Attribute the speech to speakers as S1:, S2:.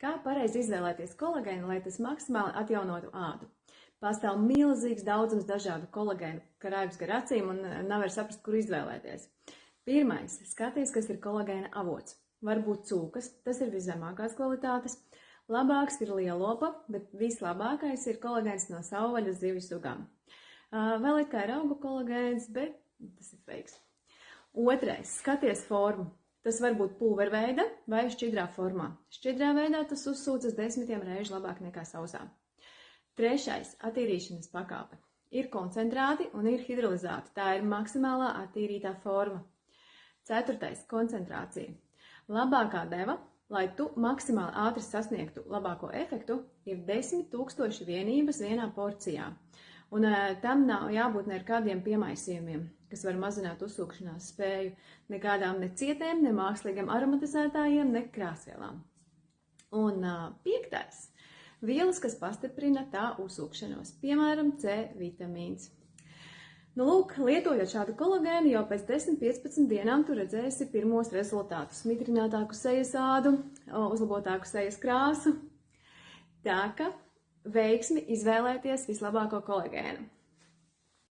S1: Kā pareizi izvēlēties kolagēnu, lai tas maksimāli atjaunotu ādu? Pastāv milzīgs daudzums dažādu kolagēnu, ka raips gar acīm un nevar saprast, kur izvēlēties. Pirmais, skaties, kas ir kolagēna avots. Varbūt cūkas, tas ir viszemākās kvalitātes. Labāks ir lielopa, bet vislabākais ir kolagēns no savvaļas zivju sugām. Vēl it kā ir augu kolagēns, bet tas ir fakes. Otrais, skaties formu. Tas var būt pulverveida vai šķidrā formā. Šķidrā veidā tas uzsūcas 10 reižu labāk nekā sausā. Trešais, attīrīšanas pakāpe. Ir koncentrāti un ir hidrolizāti. Tā ir maksimālā attīrītā forma. Ceturtais, koncentrācija. Labākā deva, lai tu maksimāli ātri sasniegtu labāko efektu, ir 10 000 vienības vienā porcijā. Un tam nav jābūt ne ar kādiem piemaisījumiem, kas var mazināt uzsūkšanās spēju, nekādām ne cietēm, ne mākslīgiem aromatizētājiem, ne krāsvielām. Un piektais, vielas, kas pastiprina tā uzsūkšanos, piemēram, C vitamīns. Nu, lūk, lietojot šādu kolagēnu, jau pēc 10-15 dienām tu redzēsi pirmos rezultātus. Mitrinātāku sejas ādu, uzlabotāku sejas krāsu. Tā ka veiksmi izvēlēties vislabāko kolagēnu.